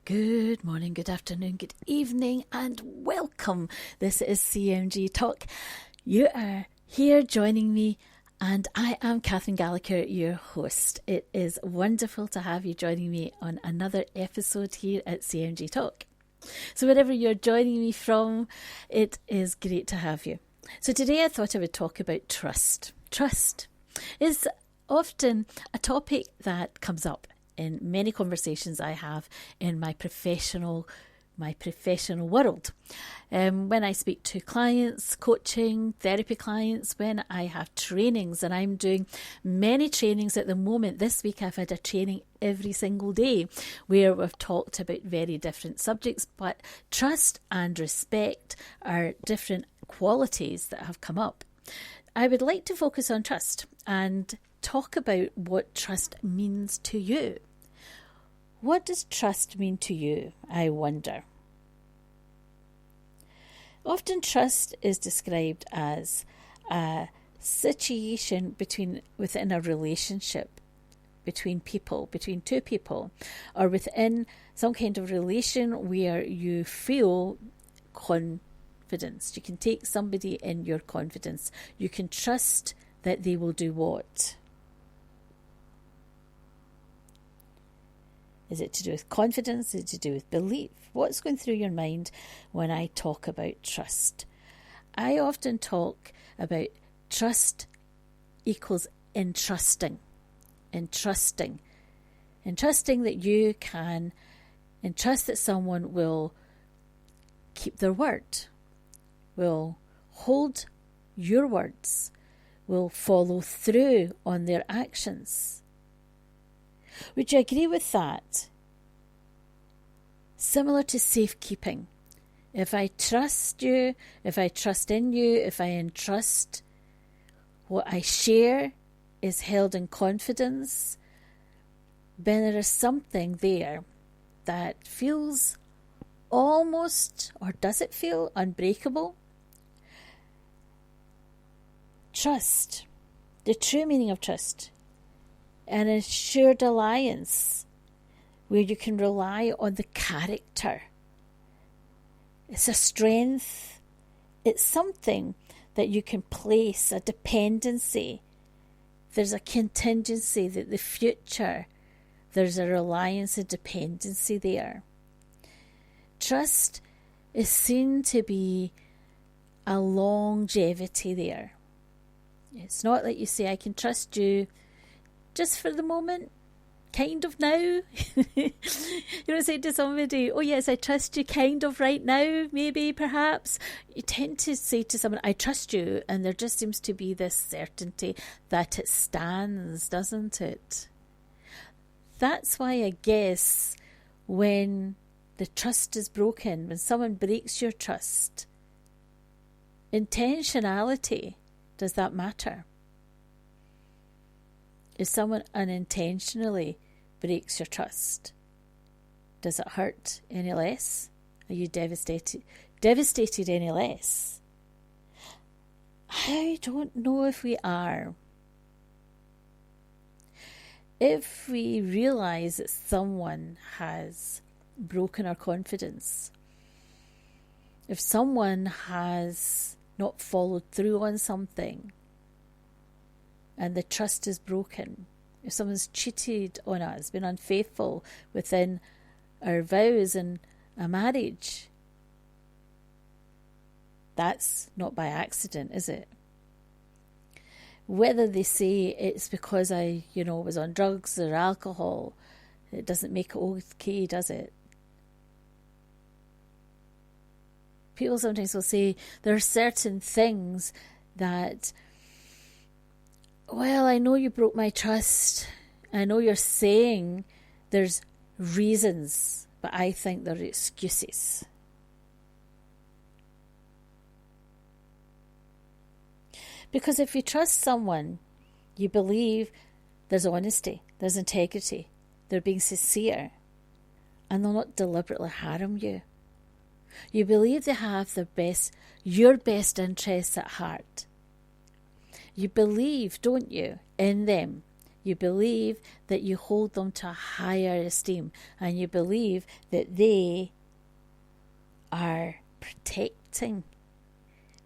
Good morning, good afternoon, good evening, and welcome. This is CMG Talk. You are here joining me, and I am Catherine Gallagher, your host. It is wonderful to have you joining me on another episode here at CMG Talk. So wherever you're joining me from, it is great to have you. So today I thought I would talk about trust. Trust is often a topic that comes up in many conversations I have in my professional world. When I speak to clients, coaching, therapy clients, when I have trainings, and I'm doing many trainings at the moment. This week I've had a training every single day where we've talked about very different subjects, but trust and respect are different qualities that have come up. I would like to focus on trust and talk about what trust means to you. What does trust mean to you, I wonder? Often trust is described as a situation within a relationship between people, between two people, or within some kind of relation where you feel confidence. You can take somebody in your confidence. You can trust that they will do what? Is it to do with confidence? Is it to do with belief? What's going through your mind when I talk about trust? I often talk about trust equals entrusting. Entrusting that you can entrust that someone will keep their word, will hold your words, will follow through on their actions. Would you agree with that? Similar to safekeeping. If I trust you, if I trust in you, if I entrust what I share is held in confidence, then there is something there that feels almost, or does it feel unbreakable? Trust, the true meaning of trust, an assured alliance where you can rely on the character. It's a strength. It's something that you can place, a dependency. There's a contingency that the future, there's a reliance and dependency there. Trust is seen to be a longevity there. It's not that you say, I can trust you just for the moment, kind of now. You don't say to somebody, oh yes, I trust you kind of right now, maybe, perhaps. You tend to say to someone, I trust you, and there just seems to be this certainty that it stands, doesn't it? That's why I guess when the trust is broken, when someone breaks your trust, intentionality, does that matter? If someone unintentionally breaks your trust, does it hurt any less? Are you devastated any less? I don't know if we are. If we realise that someone has broken our confidence, if someone has not followed through on something, and the trust is broken, if someone's cheated on us, been unfaithful within our vows in a marriage, that's not by accident, is it? Whether they say it's because I, was on drugs or alcohol, it doesn't make it okay, does it? People sometimes will say there are certain things that, well, I know you broke my trust. I know you're saying there's reasons, but I think they're excuses. Because if you trust someone, you believe there's honesty, there's integrity, they're being sincere, and they'll not deliberately harm you. You believe they have your best interests at heart. You believe, don't you, in them. You believe that you hold them to a higher esteem, and you believe that they are protecting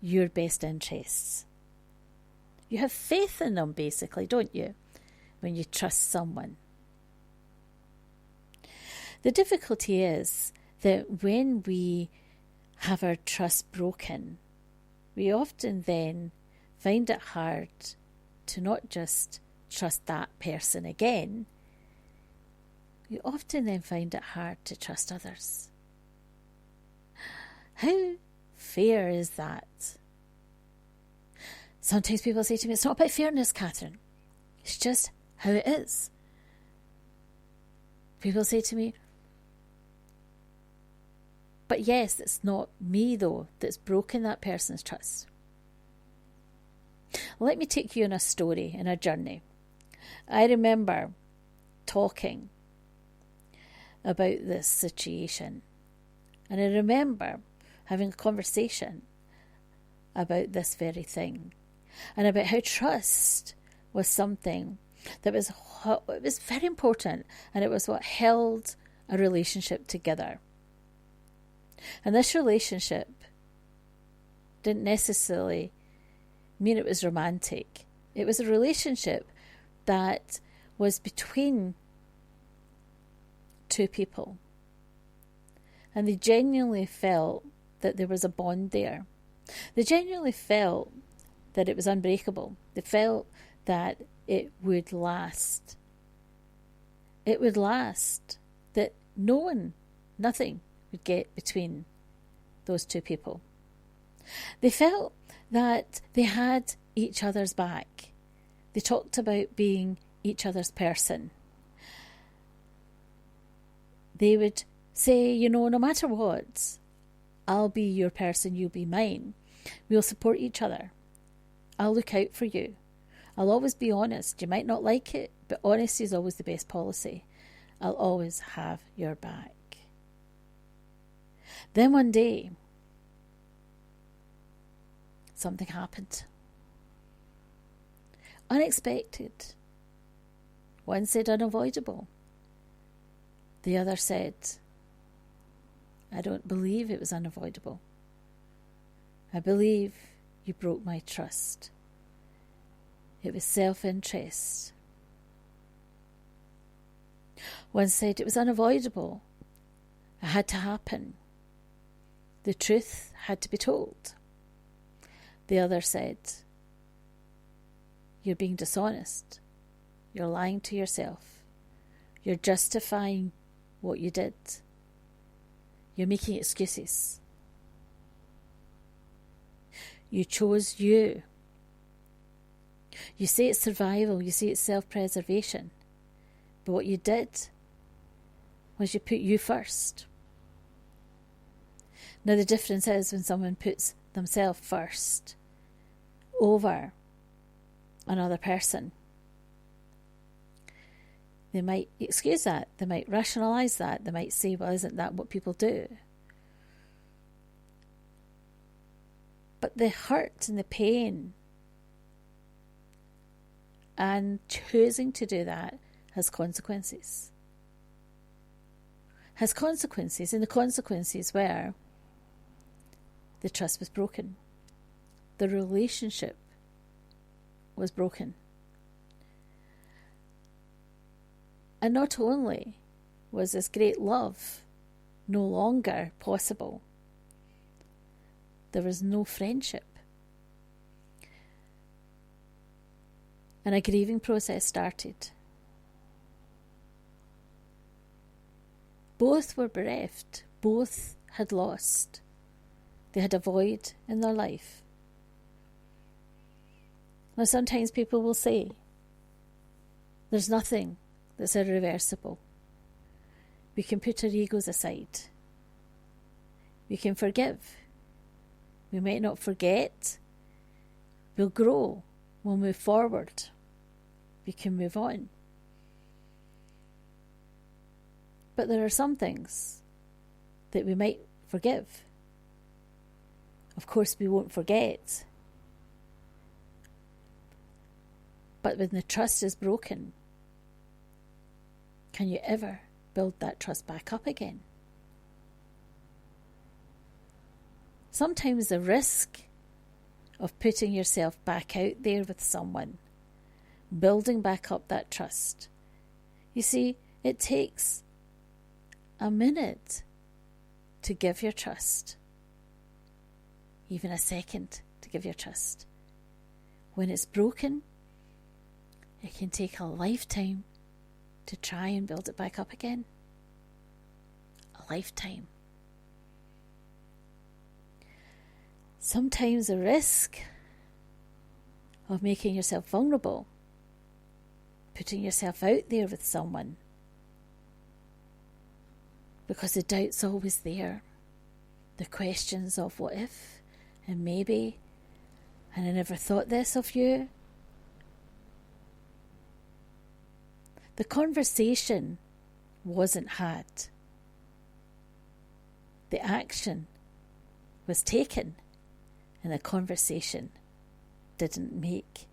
your best interests. You have faith in them, basically, don't you, when you trust someone? The difficulty is that when we have our trust broken, we often then find it hard to not just trust that person again, we often then find it hard to trust others. How fair is that? Sometimes people say to me, it's not about fairness, Catherine. It's just how it is. People say to me, but yes, it's not me though that's broken that person's trust. Let me take you on a story, in a journey. I remember talking about this situation, and I remember having a conversation about this very thing, and about how trust was something that was very important, and it was what held a relationship together. And this relationship didn't necessarily mean it was romantic. It was a relationship that was between two people. And they genuinely felt that there was a bond there. They genuinely felt that it was unbreakable. They felt that it would last. It would last. That nothing would get between those two people. They felt that they had each other's back. They talked about being each other's person. They would say, no matter what, I'll be your person, you'll be mine. We'll support each other. I'll look out for you. I'll always be honest. You might not like it, but honesty is always the best policy. I'll always have your back. Then one day, something happened. Unexpected. One said unavoidable. The other said, I don't believe it was unavoidable. I believe you broke my trust. It was self-interest. One said it was unavoidable. It had to happen. The truth had to be told. The other said, you're being dishonest. You're lying to yourself. You're justifying what you did. You're making excuses. You chose you. You say it's survival. You say it's self-preservation. But what you did was you put you first. Now the difference is when someone puts themselves first over another person, they might excuse that, they might rationalise that, they might say, well, isn't that what people do? But the hurt and the pain and choosing to do that has consequences. Has consequences, and the consequences were the trust was broken. The relationship was broken. And not only was this great love no longer possible, there was no friendship. And a grieving process started. Both were bereft. Both had lost. They had a void in their life. Now sometimes people will say, there's nothing that's irreversible. We can put our egos aside. We can forgive. We might not forget. We'll grow. We'll move forward. We can move on. But there are some things that we might forgive. Of course, we won't forget. But when the trust is broken, can you ever build that trust back up again? Sometimes the risk of putting yourself back out there with someone, building back up that trust, you see, it takes a minute to give your trust, even a second to give your trust. When it's broken, it can take a lifetime to try and build it back up again. A lifetime. Sometimes the risk of making yourself vulnerable, putting yourself out there with someone, because the doubt's always there. The questions of what if and maybe, and I never thought this of you. The conversation wasn't had. The action was taken, and the conversation didn't make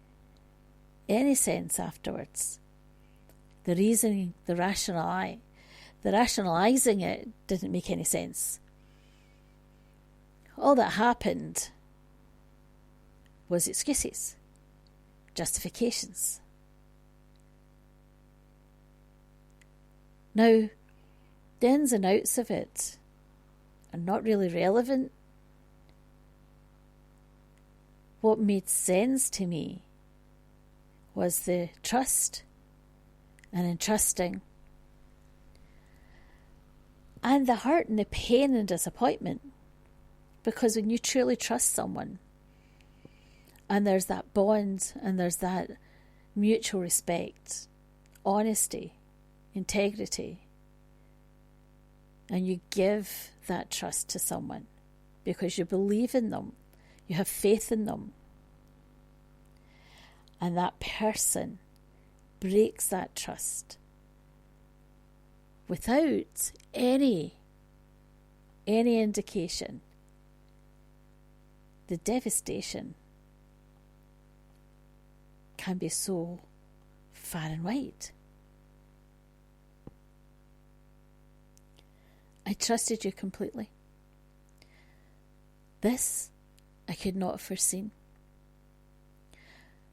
any sense afterwards. The reasoning, the rationalising it didn't make any sense. All that happened was excuses, justifications. Now, the ins and outs of it are not really relevant. What made sense to me was the trust and entrusting, and the hurt and the pain and disappointment. Because when you truly trust someone, and there's that bond, and there's that mutual respect, honesty, integrity, and you give that trust to someone because you believe in them, you have faith in them, and that person breaks that trust without any indication, the devastation can be so far and wide. I trusted you completely. This I could not have foreseen.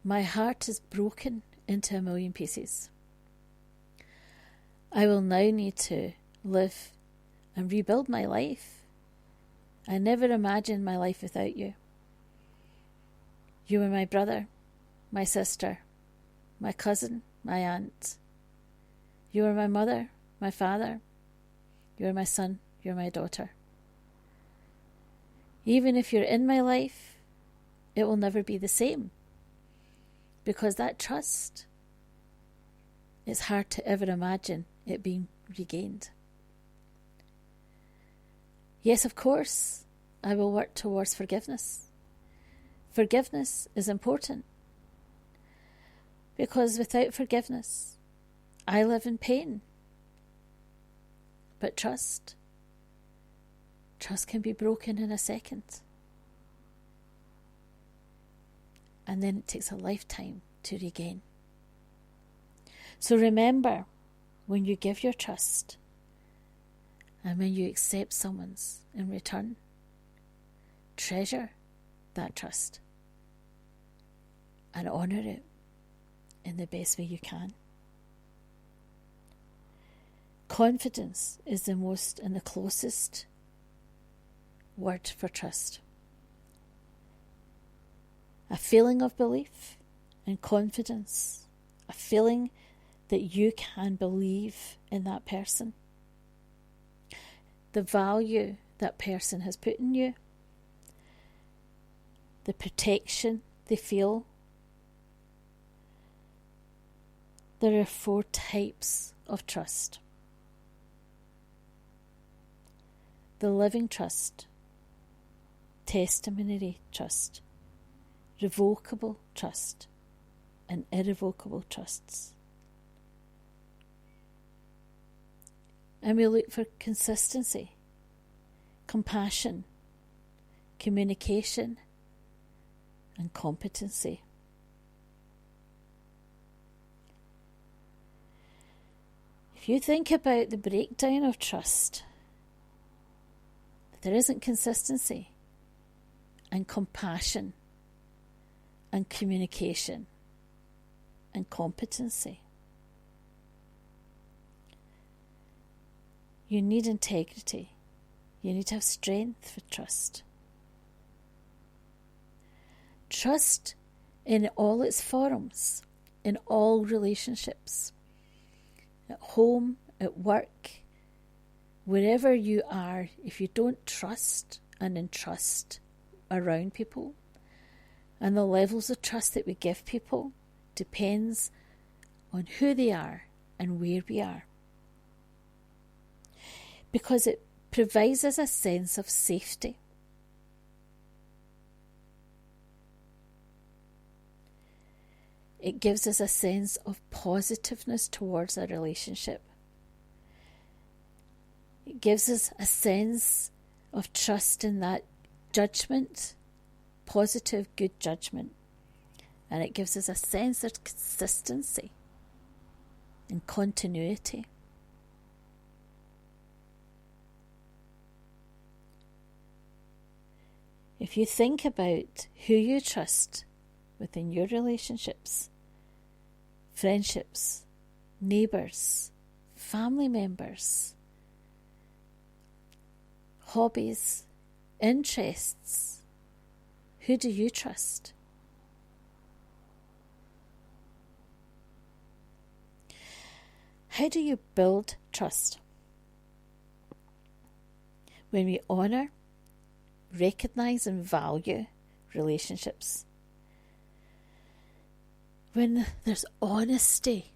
My heart is broken into a million pieces. I will now need to live and rebuild my life. I never imagined my life without you. You were my brother, my sister, my cousin, my aunt. You were my mother, my father. You are my son, you're my daughter. Even if you're in my life, it will never be the same. Because that trust, it's hard to ever imagine it being regained. Yes, of course, I will work towards forgiveness. Forgiveness is important. Because without forgiveness, I live in pain. But trust can be broken in a second. And then it takes a lifetime to regain. So remember, when you give your trust and when you accept someone's in return, treasure that trust and honour it in the best way you can. Confidence is the most and the closest word for trust. A feeling of belief and confidence, a feeling that you can believe in that person, the value that person has put in you, the protection they feel. There are 4 types of trust. The living trust, testimony trust, revocable trust, and irrevocable trusts. And we look for consistency, compassion, communication, and competency. If you think about the breakdown of trust, there isn't consistency and compassion and communication and competency. You need integrity. You need to have strength for trust. Trust in all its forms, in all relationships, at home, at work, wherever you are. If you don't trust and entrust around people, and the levels of trust that we give people depends on who they are and where we are. Because it provides us a sense of safety. It gives us a sense of positiveness towards a relationship. It gives us a sense of trust in that judgment, positive, good judgment. And it gives us a sense of consistency and continuity. If you think about who you trust within your relationships, friendships, neighbours, family members, hobbies, interests, who do you trust? How do you build trust? When we honour, recognise and value relationships. When there's honesty,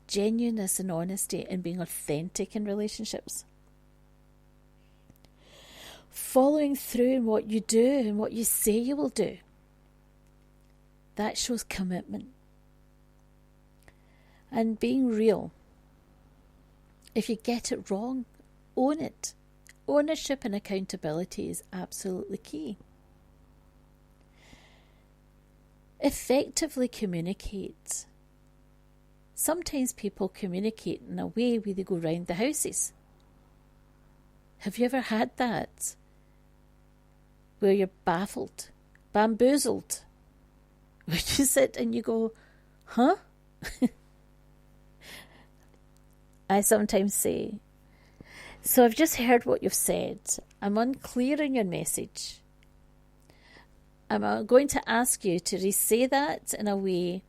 genuineness and honesty and being authentic in relationships. Following through in what you do and what you say you will do. That shows commitment. And being real. If you get it wrong, own it. Ownership and accountability is absolutely key. Effectively communicate. Sometimes people communicate in a way where they go round the houses. Have you ever had that? Where you're baffled, bamboozled. Where you sit and you go, huh? I sometimes say, so I've just heard what you've said. I'm unclear in your message. I'm going to ask you to re-say that in a way.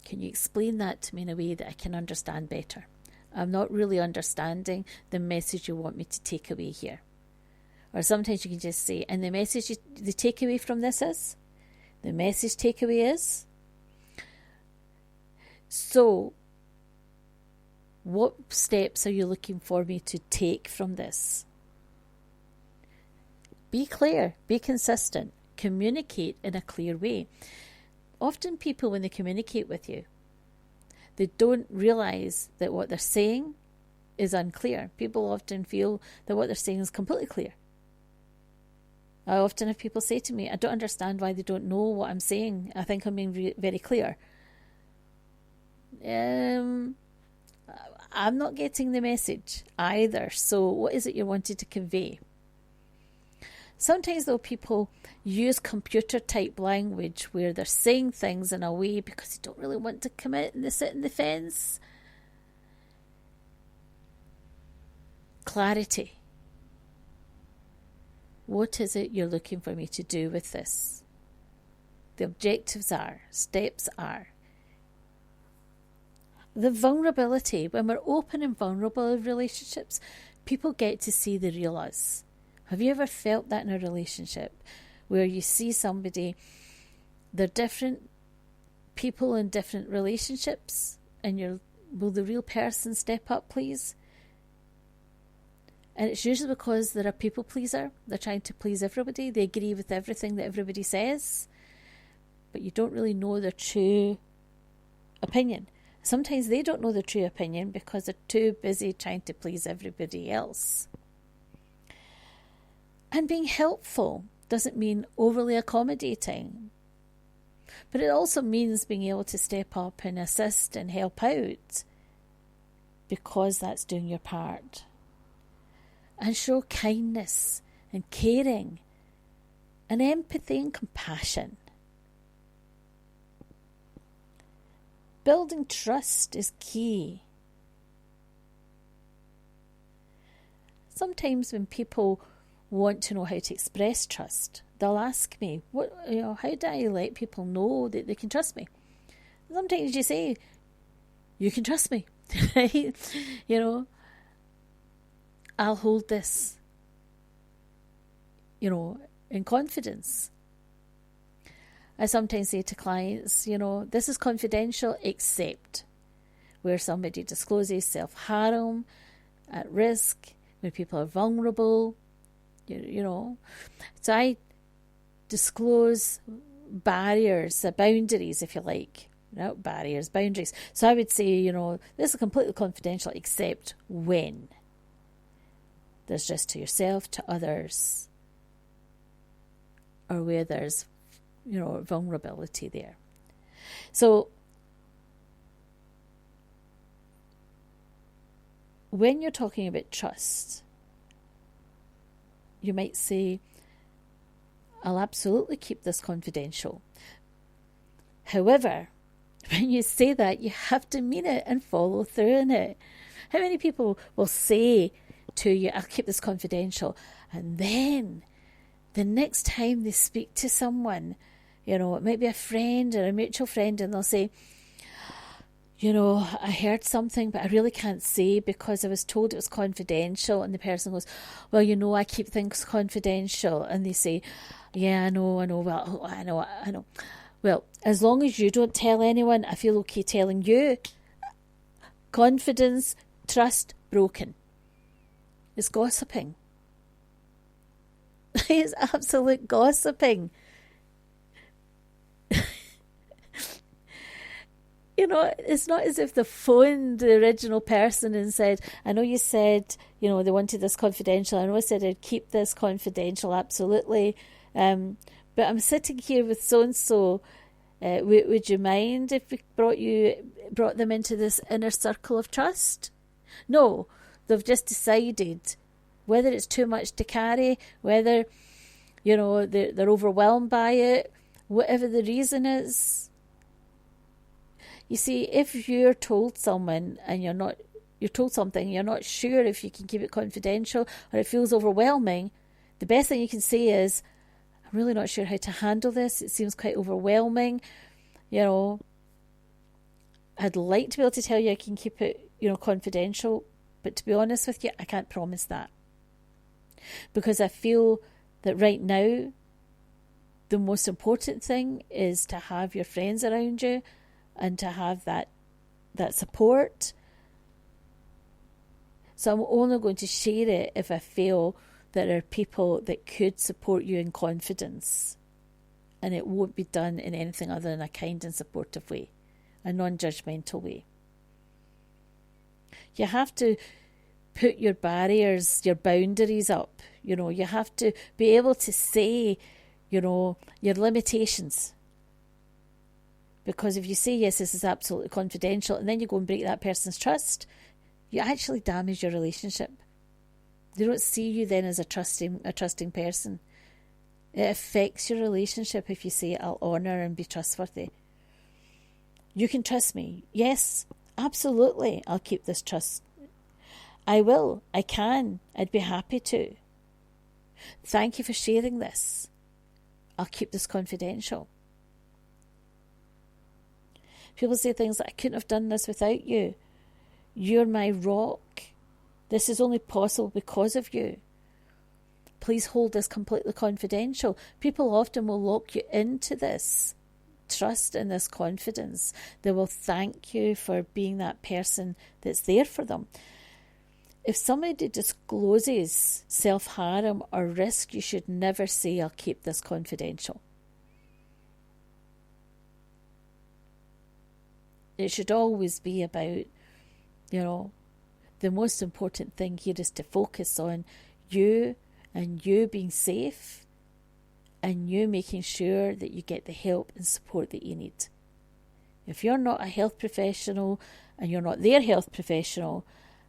Can you explain that to me in a way that I can understand better? I'm not really understanding the message you want me to take away here. Or sometimes you can just say, and the message, the takeaway from this is? The message takeaway is? So, what steps are you looking for me to take from this? Be clear, be consistent, communicate in a clear way. Often people, when they communicate with you, they don't realise that what they're saying is unclear. People often feel that what they're saying is completely clear. I often have people say to me, I don't understand why they don't know what I'm saying. I think I'm being very clear. I'm not getting the message either. So what is it you wanted to convey? Sometimes, though, people use computer-type language where they're saying things in a way because they don't really want to commit and they sit in the fence. Clarity. What is it you're looking for me to do with this? The objectives are, steps are. The vulnerability. When we're open and vulnerable in relationships, people get to see the real us. Have you ever felt that in a relationship where you see somebody, they're different people in different relationships, and will the real person step up, please? And it's usually because they're a people pleaser. They're trying to please everybody. They agree with everything that everybody says, but you don't really know their true opinion. Sometimes they don't know their true opinion because they're too busy trying to please everybody else. And being helpful doesn't mean overly accommodating. But it also means being able to step up and assist and help out, because that's doing your part. And show kindness and caring and empathy and compassion. Building trust is key. Sometimes when people want to know how to express trust, they'll ask me, how do I let people know that they can trust me? Sometimes you say, you can trust me. Right? I'll hold this, in confidence. I sometimes say to clients, this is confidential except where somebody discloses self-harm, at risk, when people are vulnerable, So I disclose barriers, boundaries, if you like. Not barriers, boundaries. So I would say, this is completely confidential except when there's risk to yourself, to others, or where there's, vulnerability there. So when you're talking about trust, you might say, I'll absolutely keep this confidential. However, when you say that, you have to mean it and follow through in it. How many people will say to you, I'll keep this confidential, and then the next time they speak to someone, it might be a friend or a mutual friend, and they'll say, I heard something, but I really can't say because I was told it was confidential. And the person goes, well, I keep things confidential. And they say, yeah, I know, well, I know. Well, as long as you don't tell anyone, I feel okay telling you. Confidence, trust broken. It's gossiping. It's absolute gossiping. It's not as if they phoned the original person and said, I know you said, they wanted this confidential. I know I said I'd keep this confidential, absolutely. But I'm sitting here with so-and-so. Would you mind if we brought them into this inner circle of trust? No, they've just decided whether it's too much to carry, whether, they're overwhelmed by it, whatever the reason is. You see, if you're told someone and you're told something, you're not sure if you can keep it confidential or it feels overwhelming, the best thing you can say is, I'm really not sure how to handle this. It seems quite overwhelming. I'd like to be able to tell you I can keep it, confidential, but to be honest with you, I can't promise that. Because I feel that right now, the most important thing is to have your friends around you and to have that support. So I'm only going to share it if I feel that there are people that could support you in confidence, and it won't be done in anything other than a kind and supportive way, a non-judgmental way. You have to put your barriers, your boundaries up. You have to be able to say, your limitations. Because if you say, yes, this is absolutely confidential, and then you go and break that person's trust, you actually damage your relationship. They don't see you then as a trusting person. It affects your relationship if you say, I'll honour and be trustworthy. You can trust me. Yes, absolutely, I'll keep this trust. I will. I can. I'd be happy to. Thank you for sharing this. I'll keep this confidential. People say things like, I couldn't have done this without you. You're my rock. This is only possible because of you. Please hold this completely confidential. People often will lock you into this trust and this confidence. They will thank you for being that person that's there for them. If somebody discloses self-harm or risk, you should never say, I'll keep this confidential. It should always be about, the most important thing here is to focus on you and you being safe and you making sure that you get the help and support that you need. If you're not a health professional and you're not their health professional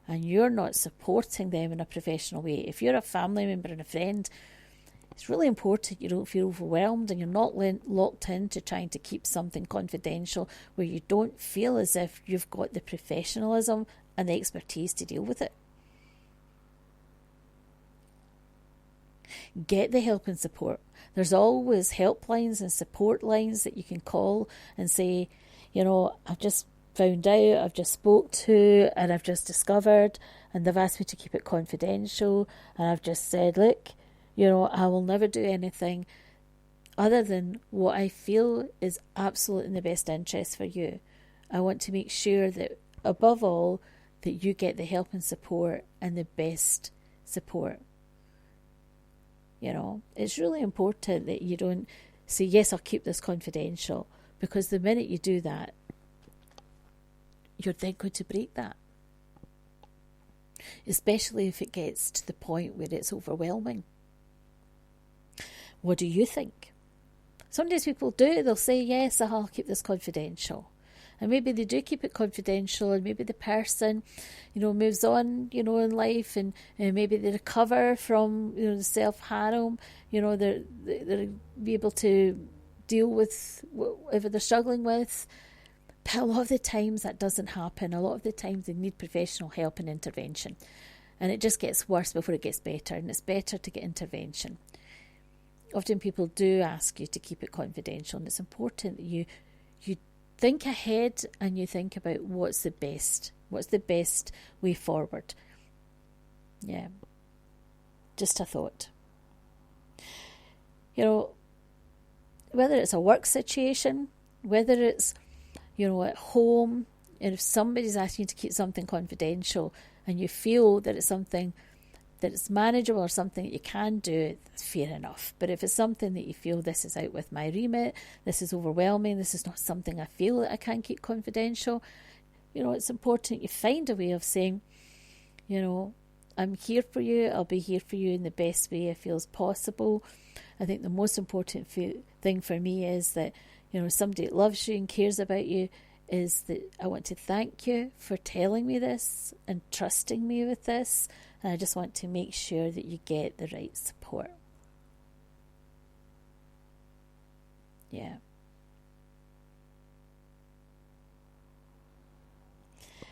and you're not supporting them in a professional way, if you're a family member and a friend, it's really important you don't feel overwhelmed and you're not locked into trying to keep something confidential where you don't feel as if you've got the professionalism and the expertise to deal with it. Get the help and support. There's always helplines and support lines that you can call and say, I've just found out, I've just spoke to, and I've just discovered, and they've asked me to keep it confidential, and I've just said, look, I will never do anything other than what I feel is absolutely in the best interest for you. I want to make sure that, above all, that you get the help and support and the best support. It's really important that you don't say, yes, I'll keep this confidential, because the minute you do that, you're then going to break that. Especially if it gets to the point where it's overwhelming. What do you think? Sometimes people do, they'll say, yes, I'll keep this confidential. And maybe they do keep it confidential, and maybe the person, moves on, in life, and maybe they recover from, the self-harm, they're be able to deal with whatever they're struggling with. But a lot of the times that doesn't happen. A lot of the times they need professional help and intervention. And it just gets worse before it gets better, and it's better to get intervention. Often people do ask you to keep it confidential, and it's important that you think ahead and you think about what's the best way forward. Yeah, just a thought. Whether it's a work situation, whether it's, at home, and if somebody's asking you to keep something confidential and you feel that it's something that it's manageable or something that you can do, that's fair enough. But if it's something that you feel, this is out with my remit, this is overwhelming, this is not something I feel that I can keep confidential, it's important you find a way of saying, I'm here for you, I'll be here for you in the best way I feel is possible. I think the most important thing for me is that, somebody that loves you and cares about you, is that I want to thank you for telling me this and trusting me with this. And I just want to make sure that you get the right support. Yeah.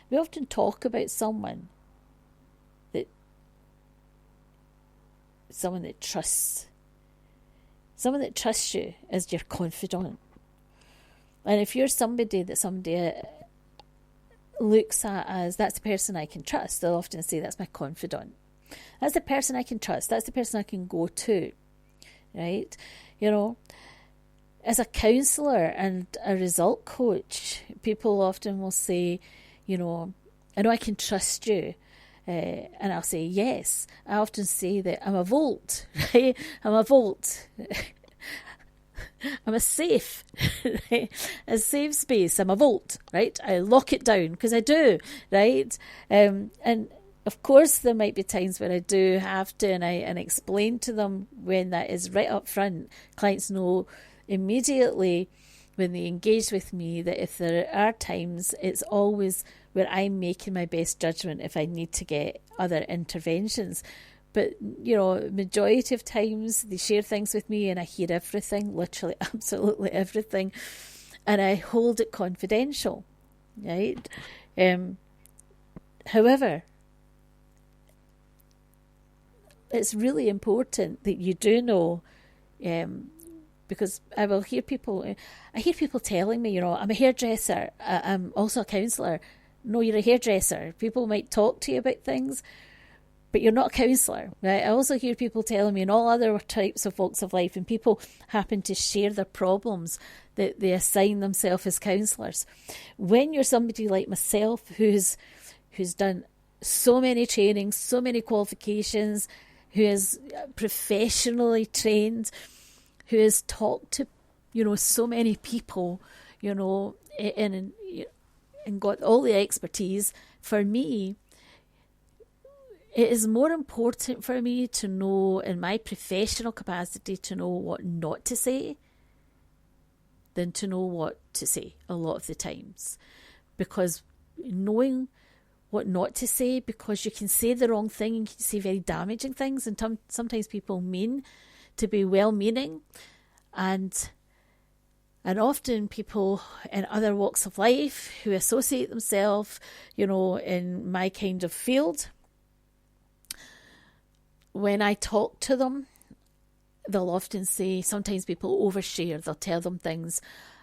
We often talk about someone that trusts you as your confidant. And if you're somebody that somebody looks at as, that's the person I can trust, they'll often say, that's my confidant. That's the person I can trust. That's the person I can go to. Right? As a counsellor and a result coach, people often will say, I know I can trust you. And I'll say, yes. I often say that I'm a vault, right? I'm a vault. I'm a safe, right? A safe space. I'm a vault, right? I lock it down because I do, right? And of course, there might be times when I do have to, and I explain to them when that is right up front. Clients know immediately when they engage with me that if there are times, it's always where I'm making my best judgment if I need to get other interventions. But, majority of times they share things with me and I hear everything, literally absolutely everything. And I hold it confidential, right? However, it's really important that you do know, because I hear people telling me, I'm a hairdresser, I'm also a counsellor. No, you're a hairdresser. People might talk to you about things, but you're not a counsellor, right? I also hear people telling me in all other types of walks of life, and people happen to share their problems, that they assign themselves as counsellors. When you're somebody like myself who's done so many trainings, so many qualifications, who is professionally trained, who has talked to, so many people, and got all the expertise, for me, It is more important for me to know, in my professional capacity, to know what not to say than to know what to say a lot of the times. Because knowing what not to say, because you can say the wrong thing and you can say very damaging things, and sometimes people mean to be well-meaning, and often people in other walks of life who associate themselves, in my kind of field, when I talk to them, they'll often say, sometimes people overshare, they'll tell them things,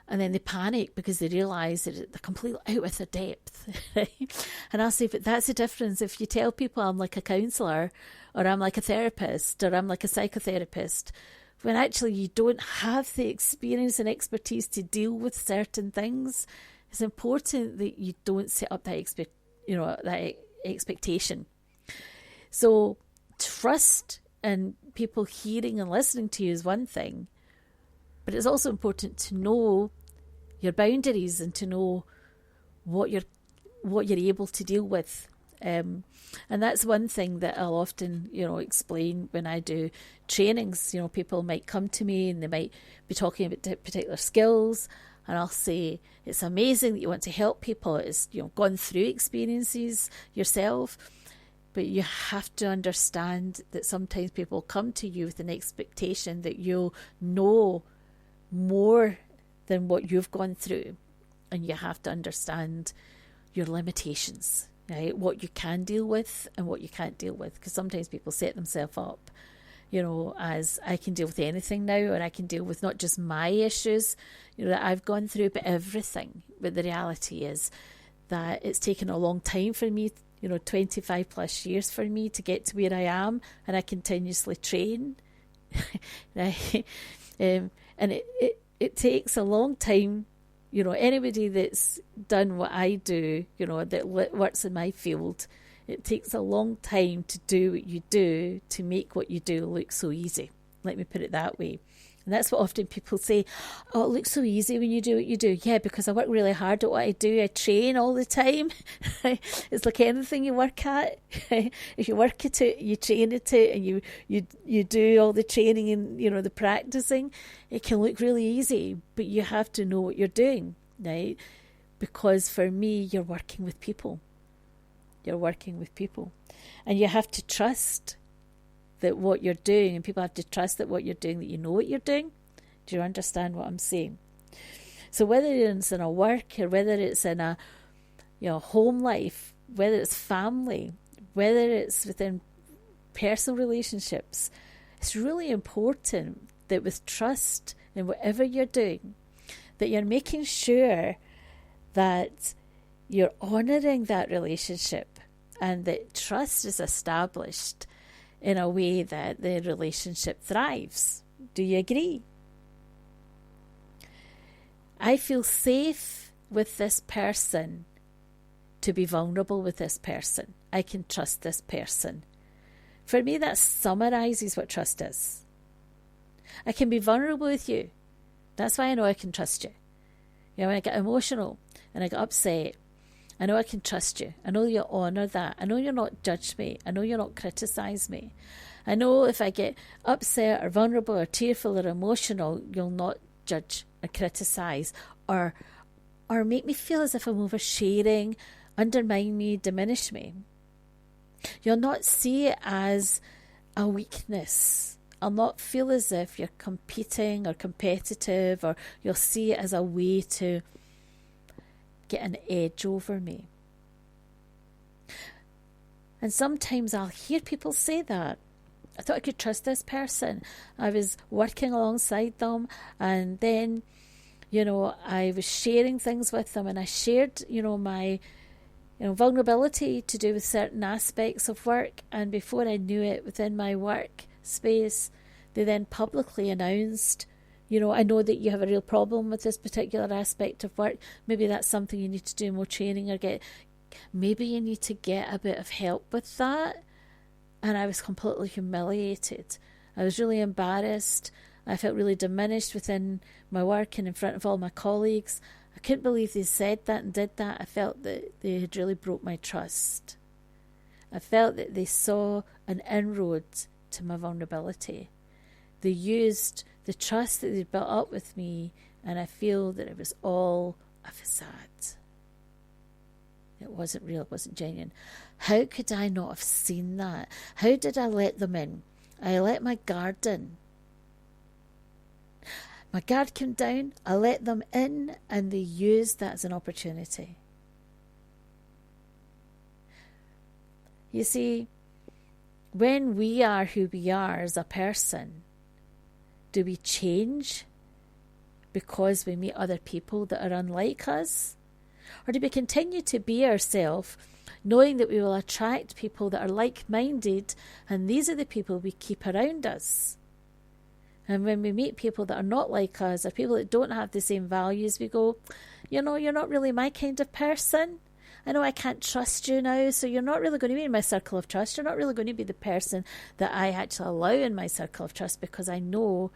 and then they panic because they realise that they're completely out with their depth. Right? And I'll say, but that's the difference. If you tell people I'm like a counsellor, or I'm like a therapist, or I'm like a psychotherapist, when actually you don't have the experience and expertise to deal with certain things, it's important that you don't set up that that expectation. So trust and people hearing and listening to you is one thing, but it's also important to know your boundaries and to know what you're able to deal with. And that's one thing that I'll often, explain when I do trainings. People might come to me and they might be talking about particular skills, and I'll say, it's amazing that you want to help people. It's, gone through experiences yourself. But you have to understand that sometimes people come to you with an expectation that you'll know more than what you've gone through. And you have to understand your limitations, right? What you can deal with and what you can't deal with. Because sometimes people set themselves up, as I can deal with anything now, or I can deal with not just my issues, that I've gone through, but everything. But the reality is that it's taken a long time for me, 25 plus years for me to get to where I am, and I continuously train. Right? And it takes a long time. Anybody that's done what I do, that works in my field, it takes a long time to do what you do to make what you do look so easy. Let me put it that way. And that's what often people say, oh, it looks so easy when you do what you do. Yeah, because I work really hard at what I do. I train all the time. It's like anything you work at. If you work at it, you train at it, and you do all the training and, the practicing, it can look really easy, but you have to know what you're doing, right? Because for me, you're working with people. You're working with people. And you have to trust that what you're doing, and people have to trust that what you're doing, that you know what you're doing. Do you understand what I'm saying? So whether it's in a work, or whether it's in a home life, whether it's family, whether it's within personal relationships, it's really important that with trust in whatever you're doing, that you're making sure that you're honouring that relationship, and that trust is established in a way that the relationship thrives. Do you agree? I feel safe with this person to be vulnerable with this person. I can trust this person. For me, that summarises what trust is. I can be vulnerable with you. That's why I know I can trust you. When I get emotional and I get upset, I know I can trust you. I know you'll honour that. I know you'll not judge me. I know you'll not criticise me. I know if I get upset or vulnerable or tearful or emotional, you'll not judge or criticise or make me feel as if I'm oversharing, undermine me, diminish me. You'll not see it as a weakness. I'll not feel as if you're competing or competitive, or you'll see it as a way to get an edge over me. And sometimes I'll hear people say that. I thought I could trust this person. I was working alongside them, and then, I was sharing things with them, and I shared, my vulnerability to do with certain aspects of work, and before I knew it, within my work space, they then publicly announced, I know that you have a real problem with this particular aspect of work. Maybe that's something you need to do more training, or maybe you need to get a bit of help with that. And I was completely humiliated. I was really embarrassed. I felt really diminished within my work and in front of all my colleagues. I couldn't believe they said that and did that. I felt that they had really broke my trust. I felt that they saw an inroad to my vulnerability. They used the trust that they'd built up with me, and I feel that it was all a facade. It wasn't real, it wasn't genuine. How could I not have seen that? How did I let them in? I let my guard in. My guard came down, I let them in, and they used that as an opportunity. You see, when we are who we are as a person, do we change because we meet other people that are unlike us? Or do we continue to be ourselves, knowing that we will attract people that are like-minded, and these are the people we keep around us? And when we meet people that are not like us, or people that don't have the same values, we go, you're not really my kind of person. I know I can't trust you now, so you're not really going to be in my circle of trust. You're not really going to be the person that I actually allow in my circle of trust, because I know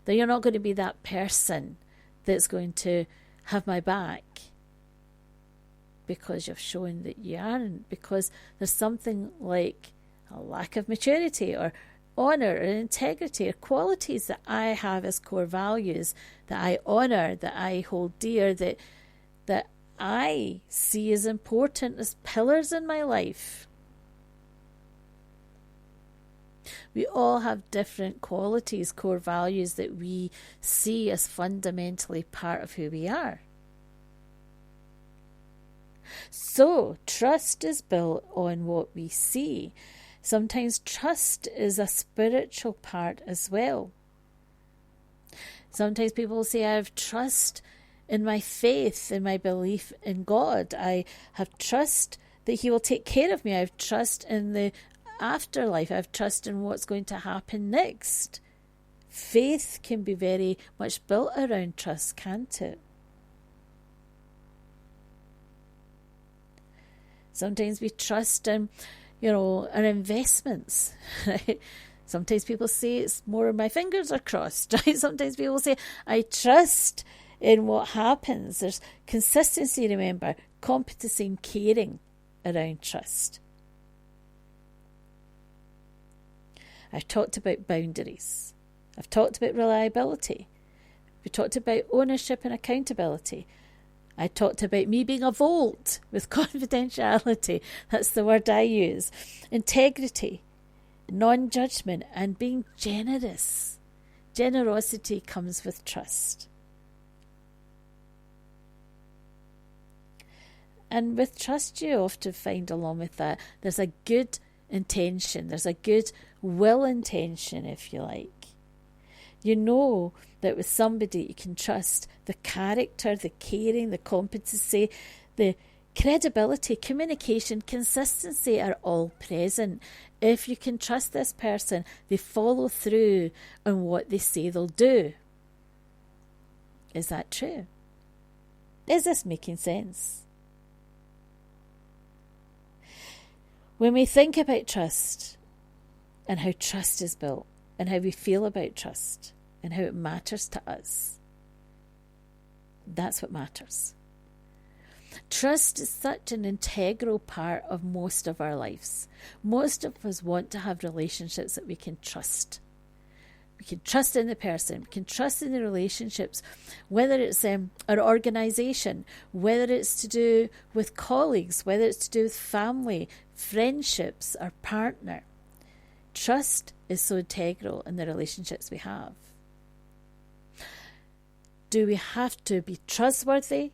that you're not going to be that person that's going to have my back, because you've shown that you aren't, because there's something like a lack of maturity or honour or integrity or qualities that I have as core values, that I honour, that I hold dear, that I see as important as pillars in my life. We all have different qualities, core values that we see as fundamentally part of who we are. So, trust is built on what we see. Sometimes trust is a spiritual part as well. Sometimes people will say, I have trust in my faith, in my belief in God. I have trust that He will take care of me. I have trust in the afterlife. I have trust in what's going to happen next. Faith can be very much built around trust, can't it? Sometimes we trust in, our investments, right? Sometimes people say it's more my fingers are crossed, right? Sometimes people say, I trust in what happens. There's consistency, remember, competency and caring around trust. I've talked about boundaries. I've talked about reliability. We talked about ownership and accountability. I talked about me being a vault with confidentiality. That's the word I use. Integrity, non-judgment, and being generous. Generosity comes with trust. And with trust, you often find along with that, there's a good intention. There's a good will intention, if you like. You know that with somebody you can trust, the character, the caring, the competency, the credibility, communication, consistency are all present. If you can trust this person, they follow through on what they say they'll do. Is that true? Is this making sense? When we think about trust and how trust is built, and how we feel about trust, and how it matters to us, that's what matters. Trust is such an integral part of most of our lives. Most of us want to have relationships that we can trust. We can trust in the person. We can trust in the relationships, whether it's our organisation, whether it's to do with colleagues, whether it's to do with family, friendships, our partner. Trust is so integral in the relationships we have. Do we have to be trustworthy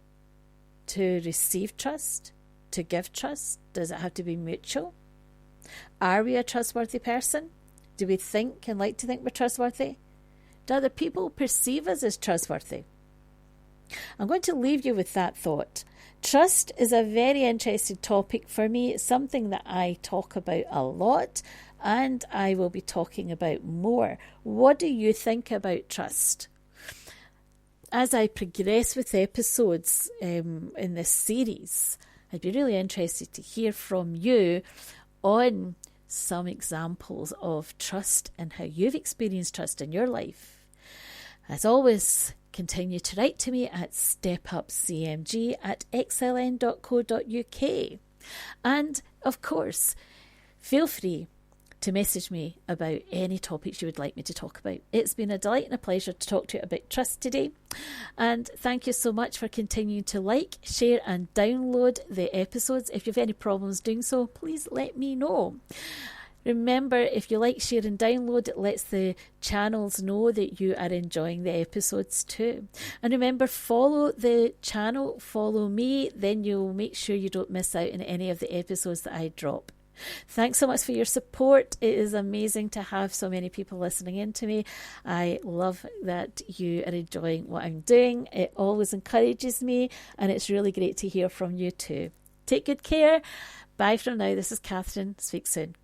to receive trust, to give trust? Does it have to be mutual? Are we a trustworthy person? Do we think and like to think we're trustworthy? Do other people perceive us as trustworthy? I'm going to leave you with that thought. Trust is a very interesting topic for me. It's something that I talk about a lot, and I will be talking about more. What do you think about trust? As I progress with episodes in this series, I'd be really interested to hear from you on some examples of trust and how you've experienced trust in your life. As always, continue to write to me at stepupcmg@xln.co.uk. And, of course, feel free to message me about any topics you would like me to talk about. It's been a delight and a pleasure to talk to you about trust today. And thank you so much for continuing to like, share and download the episodes. If you have any problems doing so, please let me know. Remember, if you like, share and download, it lets the channels know that you are enjoying the episodes too. And remember, follow the channel, follow me, then you'll make sure you don't miss out on any of the episodes that I drop. Thanks so much for your support. It is amazing to have so many people listening in to me. I love that you are enjoying what I'm doing. It always encourages me, and it's really great to hear from you too. Take good care. Bye from now. This is Catherine. Speak soon.